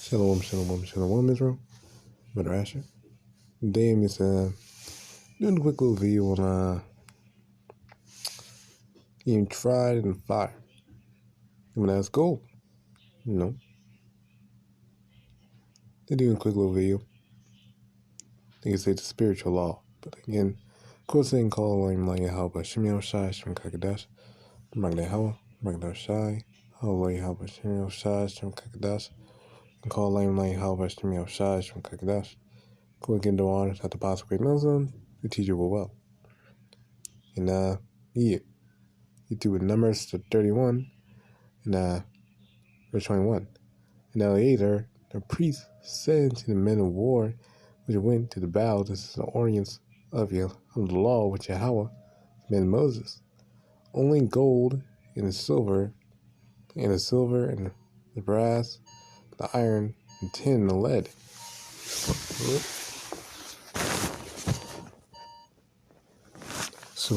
Shalom, Israel. Brother Asher. Today I'm just doing a quick little video on getting tried in fire. When that's gold, They're doing a quick little video. They can say it's a spiritual law. But again, of course they can call him like Yahawah, Yahawashi from Qadash. Yahawah, Rawchaa, Yahawah, from Qadash. And call him like Yahawah, from Qadash. Quick into honors at the possible great Muslim, the teacher will well. And you do with Numbers 31 and verse 21. And later the priest said to the men of war which went to the battle, this is the ordinance of the law which Yahawah commanded Moses. Only gold and the silver and the brass, the iron, the tin, and the lead. So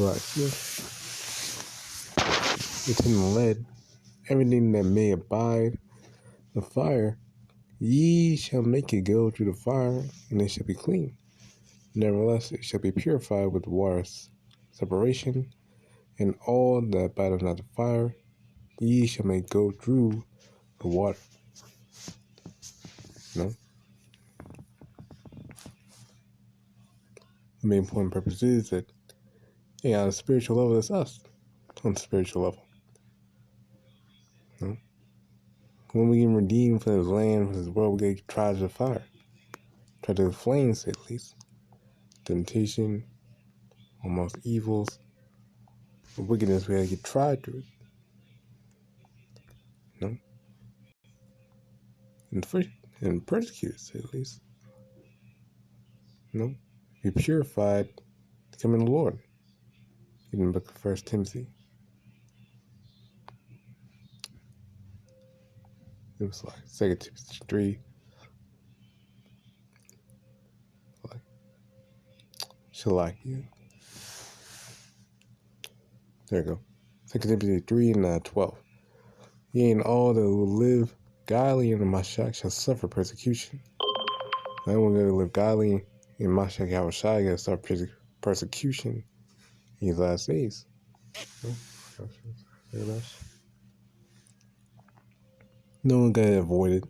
the tin and the lead, everything that may abide the fire, ye shall make it go through the fire, and it shall be clean. Nevertheless, it shall be purified with water separation, and all that abideth not the fire, ye shall make go through the water. The main point and purpose is that, on a spiritual level, it's us. On the spiritual level. When we get redeemed from this land, from this world, we get tried to the fire. Tried to the flames, at least. Temptation, almost evils, wickedness, we gotta get tried through it. And persecuted, at least. Be purified to come in the Lord. In the book of 1 Timothy. It was like 2 Timothy 3. Halahyam. There you go. 2 Timothy 3 and 12. Yea, and all that will live godly in the Mashiach shall suffer persecution. Now we're going to live godly in Mashiach Yahawashi, going to suffer persecution in these last days. No one gonna avoid it,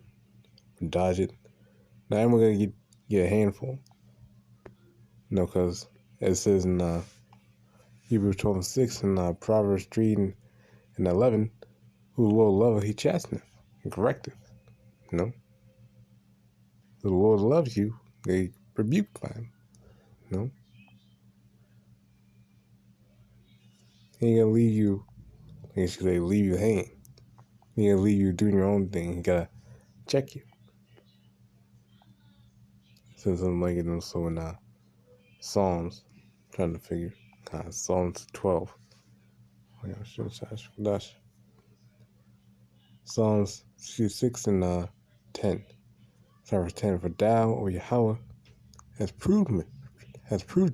dodge it. Now everyone gonna get a handful. Because it says in Hebrews 12:6 and Proverbs 3 and 11, who the Lord loveth, he chasteneth and correcteth. The Lord loves you, they rebuke by him. He ain't gonna leave you, I guess you could say, leave you hanging. He ain't gonna leave you doing your own thing. He gotta check you. It says something like it also in Psalms, trying to figure, Psalms 12. Qadash. Psalms 6 and 10. Verse 10. For thou, O Yahawah, hast proved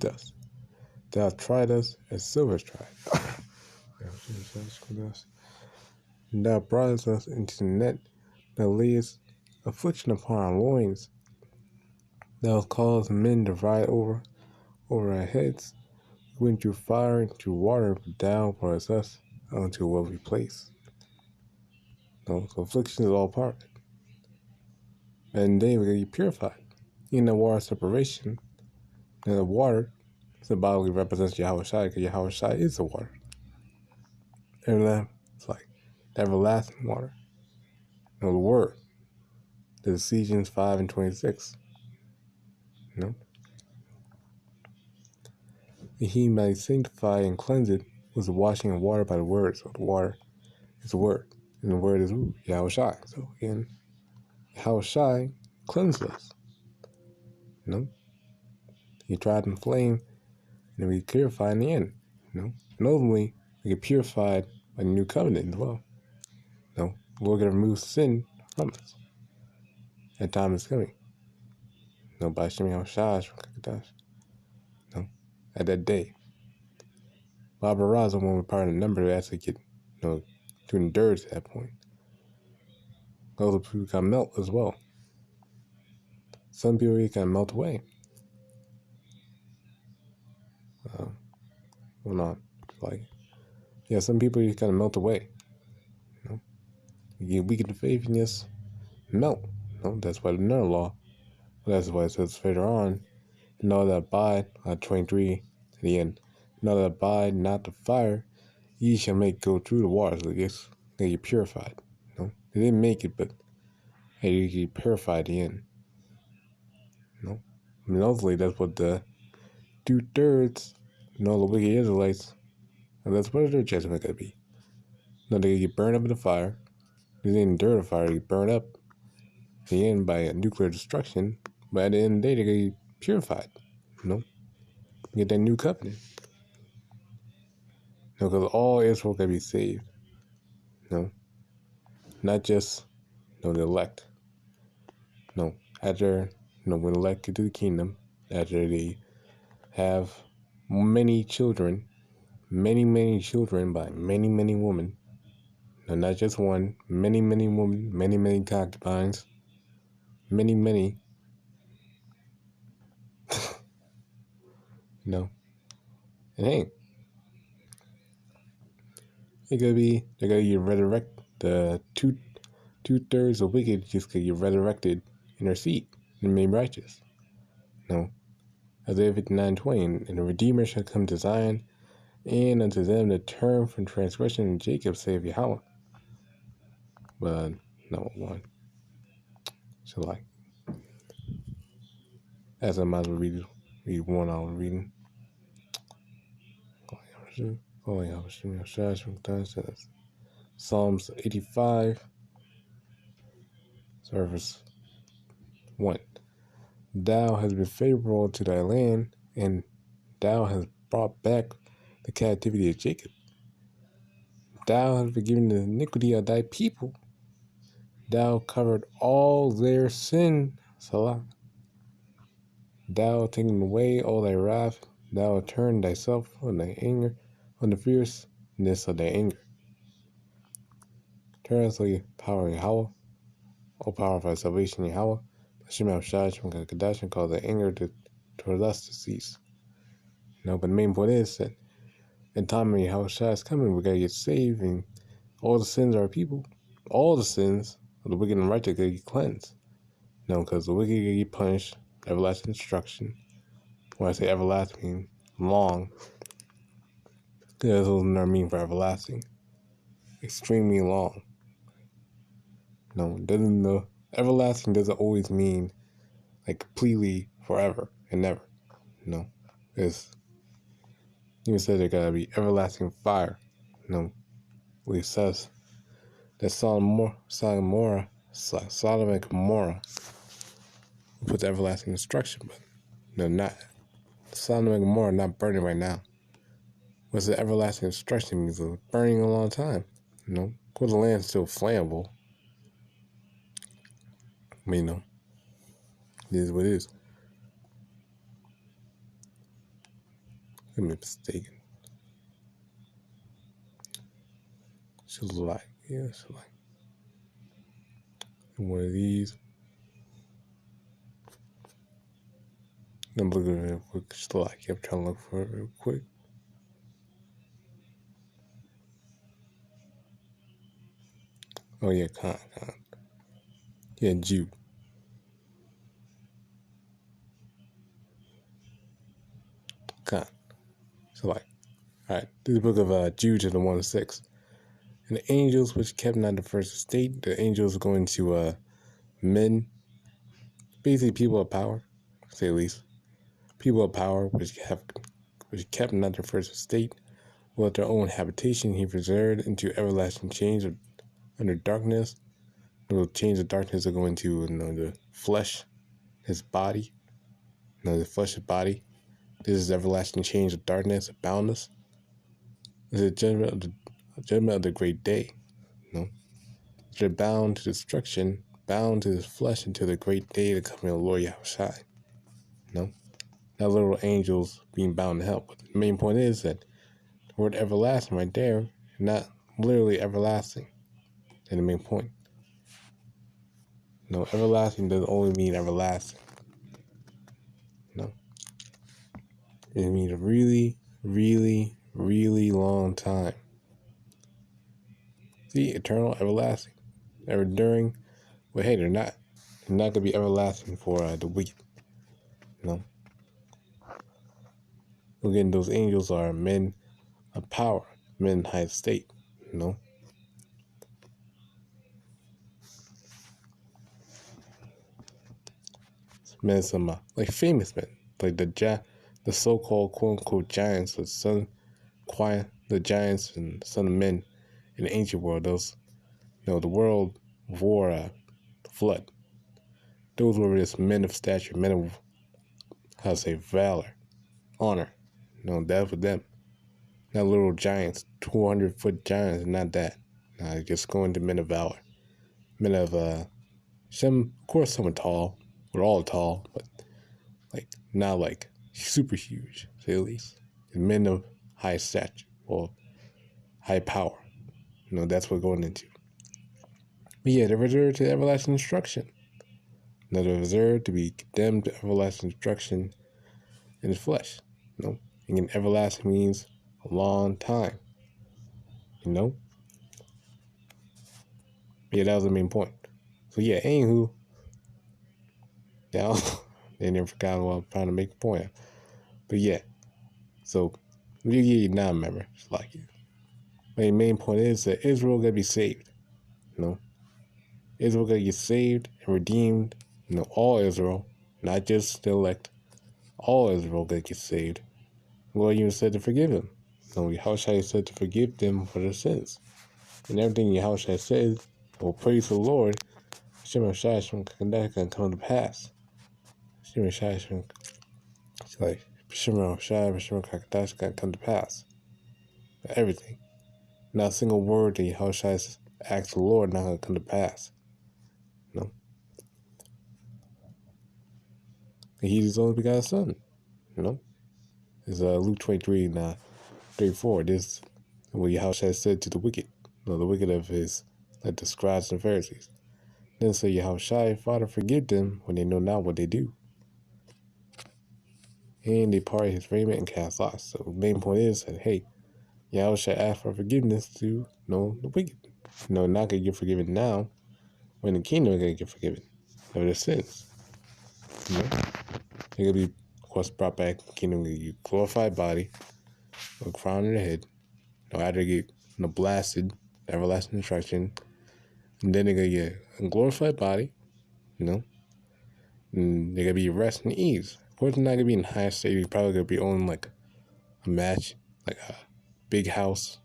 us. Thou hast tried us as silver is tried. And thou broughtest us into the net. Thou layest affliction upon our loins. Thou hast caused men to ride over our heads. We went through fire and through water, but thou broughtest us unto a wealthy place. So affliction is all part of it. And then we're going to get purified. In the water separation, and the water symbolically represents Yahawashi, because Yahawashi is the water. It's like everlasting water. The word. The Ephesians 5 and 26. He might sanctify and cleanse it was the washing of water by the word. So the water is the word. And the word is Yahawashi. So again, Yahawashi cleanses us. He tried in flame, and we purify in the end. And ultimately, we get purified by the new covenant as well. The Lord can remove sin from us. That time is coming. Bahasham Yahawashi from Qadash. At that day. Barbara Raza, when we're part of the number, to actually get, to endure to that point. Other people can melt as well. Some people you can melt away. Well, not like, yeah, some people you kind of melt away. You know, you get weakened in faith and just melt. You know, that's why another law. That's why it says further on, in order that abide, 23 to the end, in order that abide not the fire, ye shall make go through the water. So they get purified. You know, they didn't make it, but hey, you get purified at the end. You know, I mean, ultimately that's what the 2/3, you know, the wicked Israelites, and that's what their judgment gonna be. No, they get burned up in the fire. They didn't endure the fire, they get burned up at the end by a nuclear destruction. But at the end of the day, they get purified. You know, get that new covenant. You know, because all Israel can be saved. You know, not just, you know, the elect. No, after, you know, when elect get to the kingdom, after they have many children, many children by many women. No, not just one, many women, many concubines, many. You know, and hey, they're gonna get resurrected. The 2/3 of wicked just gonna get resurrected in their seat and made righteous. You know, Isaiah 59:20, and the Redeemer shall come to Zion, and unto them that turn from transgression in Jacob, save Yahawah. But no one. So like, as I might as well read one I was reading. Psalms 85, verse 1. Thou hast been favorable to thy land, and thou hast brought back the captivity of Jacob. Thou hast forgiven the iniquity of thy people. Thou covered all their sin, Salah. Thou taken away all thy wrath. Thou turned thyself on thy anger, on the fierceness of thy anger. Turn us, O power of Yahawah, O power of thy salvation, Yahawah. Hashem Yahawashi from Qadash, and cause thy anger toward us to cease. No, but the main point is that in time when Yahawashi is coming, we gotta get saved, and all the sins of our people, all the sins of the wicked and righteous gotta get cleansed. No, because the wicked get punished, everlasting destruction. When I say everlasting, long, because those are mean for everlasting. Extremely long. No, everlasting doesn't always mean like completely forever and never. No, it's even said there gotta be everlasting fire. No, it says that Sodom and Gomorrah puts everlasting destruction, but no, not Sodom and Gomorrah not burning right now. What's the everlasting destruction means? It's burning a long time. You know, of course the land's still flammable. I mean, you know, it is what it is. I'm mistaken. Should like, yeah, should like. And one of these. I'm looking at it real quick. Should like, I'm trying to look for it real quick. Oh yeah, Khan. Yeah, Jude. Khan. So like, alright, this is the book of Jude to the 1-6. And the angels which kept not the first estate, the angels going to men, basically people of power, to say at least. People of power which kept not their first estate, with their own habitation he preserved into everlasting change under darkness. They will change of darkness to go into the flesh, his body, the flesh, his body. This is everlasting change of darkness, of boundless. This is a judgment of the great day. They're bound to destruction, bound to this flesh until the great day of the coming of the Lord Yahawashi. Not little angels being bound to hell. But the main point is that the word everlasting right there, not literally everlasting. That's the main point. No, everlasting doesn't only mean everlasting. No. It means a really, really, really long time. See, eternal, everlasting, ever enduring. Well, hey, they're not going to be everlasting for the wicked. No. Again, those angels are men of power, men in high estate. No. Men, some like famous men, like the so-called quote-unquote giants, the giants and son of men in the ancient world. Those, the world before the flood. Those were just men of stature, men of, valor, honor. That for them. Not little giants, 200-foot giants, not that. Just going to men of valor. Men of, of course some are tall. We're all tall, but not super huge, to say the least. And men of high stature, or high power. That's what we're going into. But yeah, they're reserved to everlasting destruction. They're reserved to be condemned to everlasting destruction in his flesh. Again, everlasting means a long time. Yeah, that was the main point. So yeah, anywho, now they never forgot what I was trying to make a point. But yeah, so you now remember, it's like it. My main point is that Israel gotta be saved. Israel gotta get saved and redeemed. All Israel, not just the elect. All Israel gotta get saved. Lord even said to forgive them. Yahawashi said to forgive them for their sins. And everything Yahawashi said, well, praise the Lord, Hashem Qadash can come to pass. It's like Qadash can come to pass. Everything. Not a single word that Yahawashi asked the Lord not going to come to pass. He's his only begotten son. It's Luke 23 and 34. This is what Yahawashi said to the wicked. The wicked of his, like the scribes and Pharisees. Then say Yahawashi, Father, forgive them when they know not what they do. And they parted his raiment and cast lots. So the main point is that, hey, Yahawashi asked for forgiveness to the wicked. Not going to get forgiven now when the kingdom is going to get forgiven of their sins. They're going to be, of course, brought back in the kingdom, a glorified body, a crown on their head. After they get blasted, everlasting destruction, and then they're going to get a glorified body, and they're going to be rest and ease. Of course, they're not going to be in high state. They're probably going to be owning like a match, like a big house,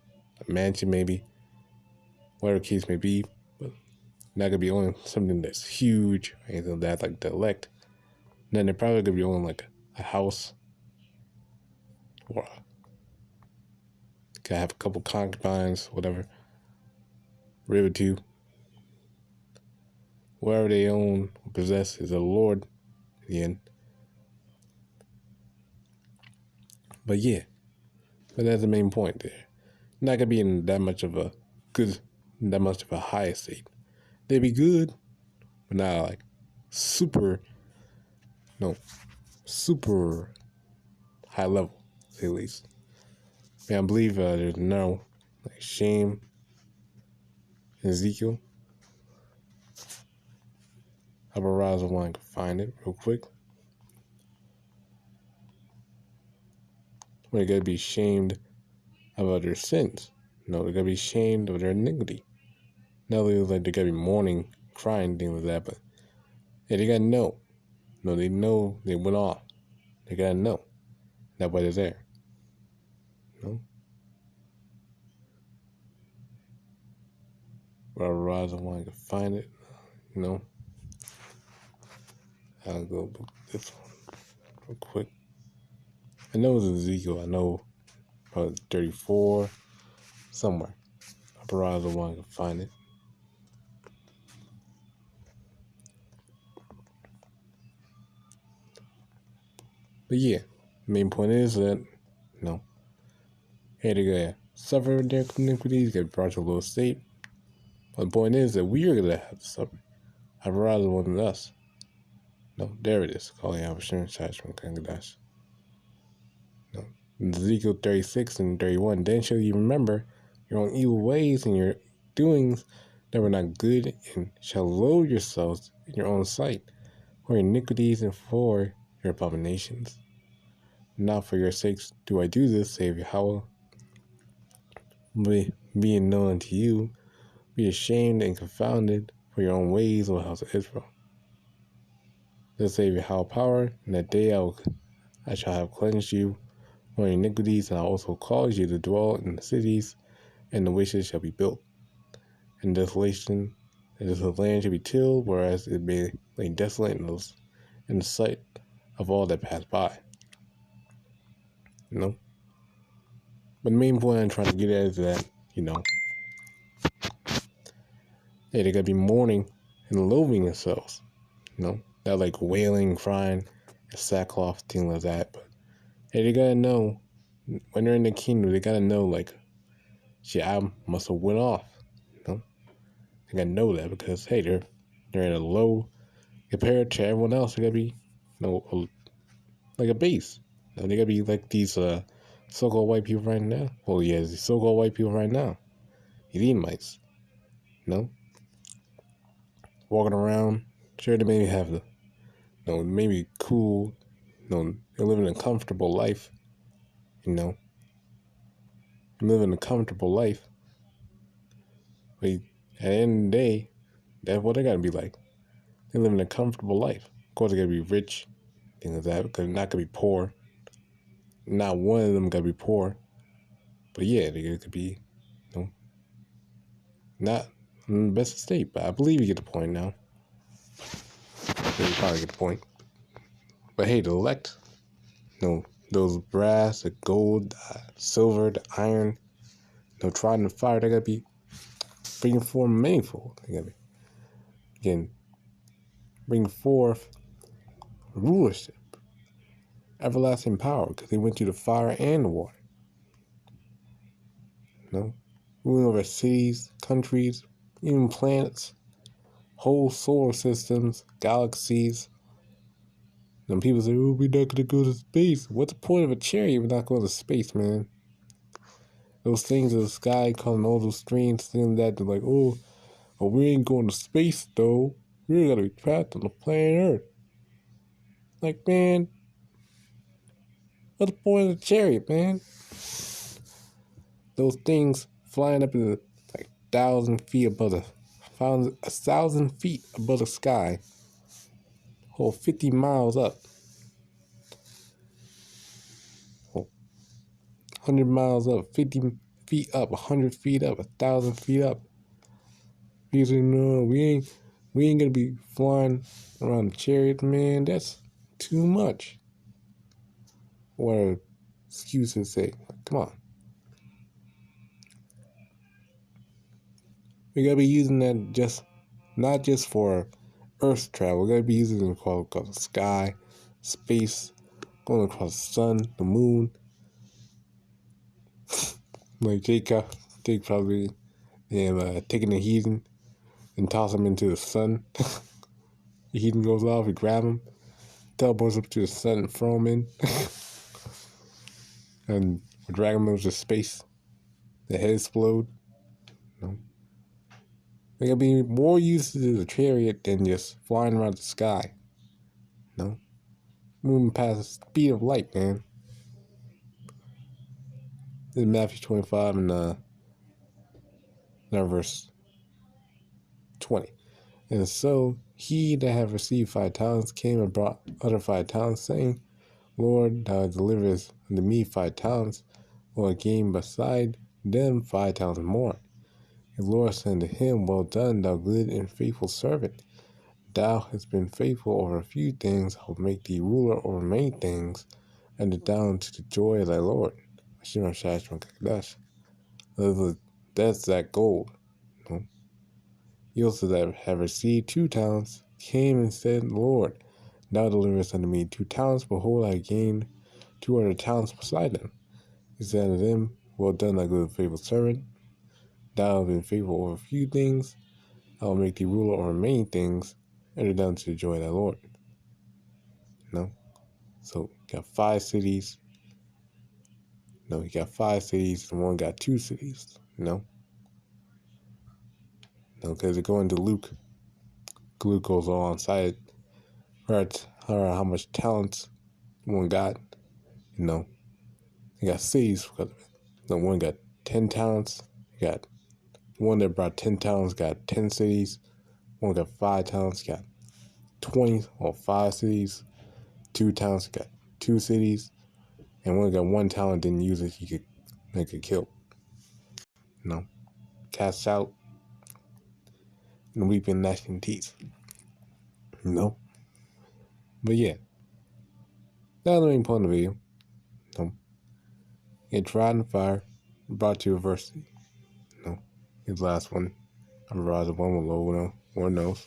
a mansion maybe, whatever the case may be, but not going to be owning something that's huge, anything like that, like the elect. And then they're probably going to be owning like a house, or could have a couple concubines, whatever, river two. Whatever they own or possess is the Lord in the end. But yeah, that's the main point there. Not gonna be in that much of a high estate. They'd be good, but not like super high level, at least. I believe there's no shame in Ezekiel. I'll arouse if I can find it real quick. They're gonna be shamed about their sins. They're gonna be shamed of their iniquity. Not only like they're gonna be mourning, crying, things like that, but yeah, they gotta know. They know they went off. They gotta know that why they're there. But I'll rise if I can find it. I'll go look this one real quick. I know it's Ezekiel. I know probably 34 somewhere. I'll rise if I can find it. But yeah, main point is that, hey, they're going to suffer their iniquities, get brought to a low state. But the point is that we are going to have to suffer. I'd rather one than us. No, there it is. Qadash. No. In Ezekiel 36 and 31, then shall you remember your own evil ways and your doings that were not good, and shall loathe yourselves in your own sight, for your iniquities and for your abominations. Not for your sakes do I do this, save Yahawah. Being known unto you, be ashamed and confounded for your own ways, O house of Israel. Thus save Yahawah power, and that day I shall have cleansed you from your iniquities, and I will also cause you to dwell in the cities, and the wishes shall be built. And desolation, and the land shall be tilled, whereas it may lay desolate in the sight of all that pass by. You know? But the main point I'm trying to get at is that, hey, they gotta be mourning and loathing themselves. Not like wailing, crying, and sackcloth, things like that. But hey, they gotta know when they're in the kingdom, they gotta know like, shit, I must have went off. They gotta know that because hey, they're in a low compared to everyone else. They gotta be, like a base. They gotta be like these so-called white people right now. Well, yeah, these so-called white people right now. These Edomites, walking around. Sure, they maybe have maybe cool, they're living a comfortable life, living a comfortable life. But at the end of the day, that's what they gotta be like. They're living a comfortable life. Of course, they gotta be rich, things like that, because they're not gonna be poor. Not one of them gotta be poor. But yeah, they could be, not in the best state. But I believe you get the point now. Yeah, you probably get the point. But hey, the elect, those brass, the gold, silver, the iron, tried in the fire, they gotta be bringing forth meaningful. They gotta be, again, bring forth rulership, everlasting power, because they went through the fire and the water. Ruling over cities, countries, even planets, whole solar systems, galaxies. And people say, oh, we're not going to go to space. What's the point of a chariot if we're not going to space, man? Those things in the sky, calling all those strange things that they're like, oh, we ain't going to space, though. We're going to be trapped on the planet Earth. Like, man, what's the point of the chariot, man? Those things flying up in the 1,000 feet above 1,000 feet above the sky, whole 50 miles up, 100 miles up, 50 feet up, 100 feet up, 1,000 feet up. People say, no, we ain't gonna be flying around the chariot, man. That's too much. What excuses say? Come on. We gotta be using that not just for Earth travel. We gotta be using it across the sky, space, going across the sun, the moon. Like Jake probably taking the heathen and toss him into the sun. The heathen goes off, we grab him, teleports up to the sun and throw him in. And we drag him into space. The head explode. There gotta be more use to the chariot than just flying around the sky. Moving past the speed of light, man. This is Matthew 25 and verse 20. And so he that had received 5 talents came and brought other 5 talents, saying, Lord, thou deliverest unto me 5 talents, or again beside them 5 talents more. His Lord said unto him, Well done, thou good and faithful servant. Thou hast been faithful over a few things, I will make thee ruler over many things, and down to the joy of thy Lord. Qadash. That's that gold. He also that have received 2 talents came and said, Lord, thou deliverest unto me 2 talents, behold, I gained 200 talents beside them. He said unto them, Well done, thy good and faithful servant. Thou hast been faithful over a few things, I will make thee ruler over many things. enter down to the joy of thy Lord. So you got 5 cities. You got 5 cities, and one got 2 cities. Because it going to Luke. Luke goes alongside how much talents one got. You got cities because of it. One got 10 talents. You got one that brought 10 talents, got 10 cities. One got 5 talents, got 20 or 5 cities. 2 talents, got 2 cities. And one got 1 talent, didn't use it, he could make it kill. Cast out and weeping, gnashing teeth. But yeah, that's the main point of the video. Get tried in fire, brought to adversity. His last one, I'm rising one with low one knows.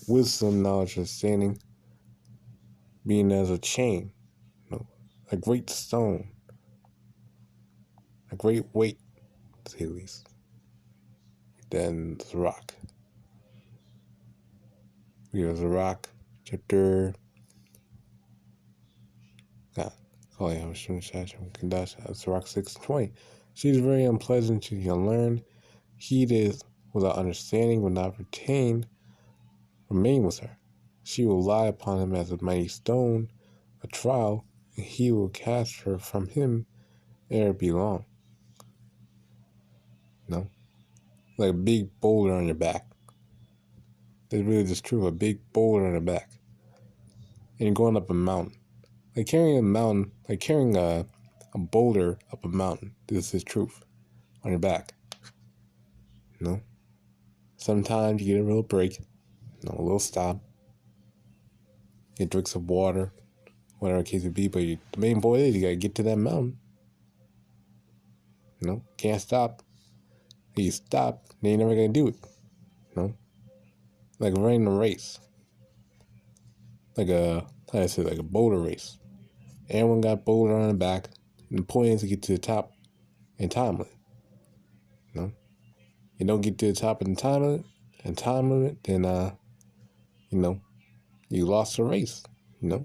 Wisdom, knowledge, understanding, being as a chain, a great stone, a great weight, to say the least. Then the rock. We have the rock, chapter. Qadash, that's rock 6:20. She is very unpleasant to unlearn. He is without understanding, will not remain with her. She will lie upon him as a mighty stone, a trial, and he will cast her from him ere it be long. Like a big boulder on your back. That's really just true, a big boulder on your back. And you're going up a mountain. Like carrying a boulder up a mountain. This is truth. On your back. Sometimes you get a little break. A little stop. You drink some water. Whatever the case would be. But the main point is you gotta get to that mountain. Can't stop. If you stop, then you're never gonna do it. Like running a race. Like a boulder race. Everyone got boulder on the back. And the point is to get to the top in time limit. You don't get to the top in time limit, then you lost the race. You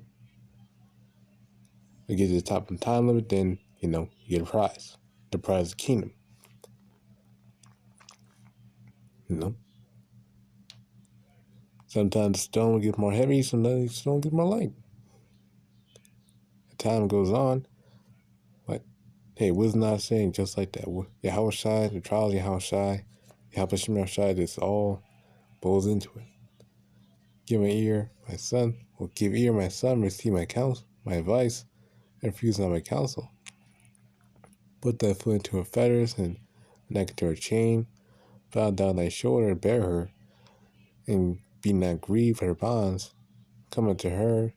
get to the top in time limit, then you get a prize. The prize is the kingdom. Sometimes the stone gets more heavy, sometimes the stone gets more light. As time goes on, but hey, wisdom not saying just like that. Yahawashi, the trials of Yahawashi, this all boils into it. Give ear, my son, receive my counsel, my advice, and refuse not my counsel. Put thy foot into her fetters, and neck into her chain. Bow down thy shoulder, and bear her, and be not grieved for her bonds. Come unto her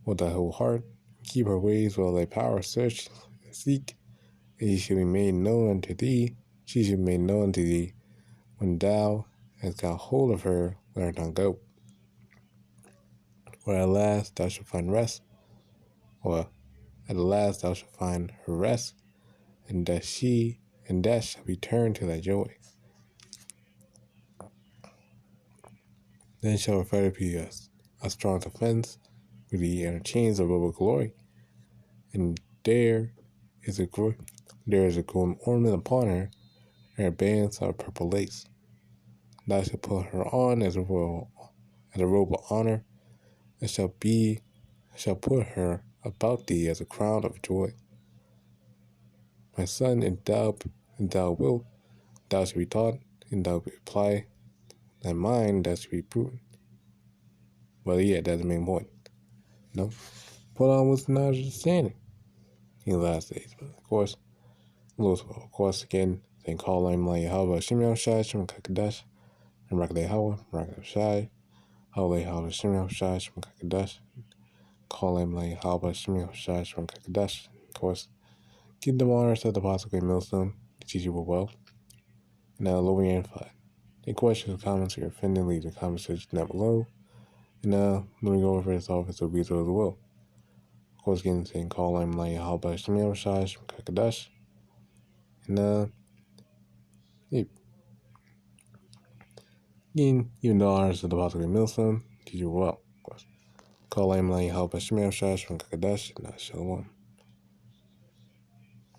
with thy whole heart. Keep her ways while thy power search and seek. And she shall be made known unto thee. She shall be made known unto thee. When thou hast got hold of her, let her not go. Or at last thou shalt find rest. Or at last thou shalt find her rest. And that shall return to thy joy. Then shall her fetter be a strong defense with thee, and her chains of robe of glory. And there is a golden ornament upon her, and her bands are purple lace. Thou shalt put her on as a robe of honor, and shall put her about thee as a crown of joy. My son, and thou wilt, thou shalt be taught, and thou wilt apply thy mind, thou shalt be prudent. Well, yeah, that's the main point. Put on wisdom, knowledge, understanding in the last days. But of course, again, saying call him like Yahawah, Yahawashi, Qadash, and Rawchaa, Rawchaa, Yahawashi, Qadash, call him like Yahawah, Yahawashi, Qadash. Of course, give them honors at the possible millstone to teach you well. Now, lower your info. Any questions or comments or offending, leave the comment section down below. And moving over for this office will be as well. Of course, again, saying call him like Yahawah, Yahawashi, Qadash. And Again, even though ours is the Apostle millstone, teach you well. Call Yahawashi from Qadash, not Shalom.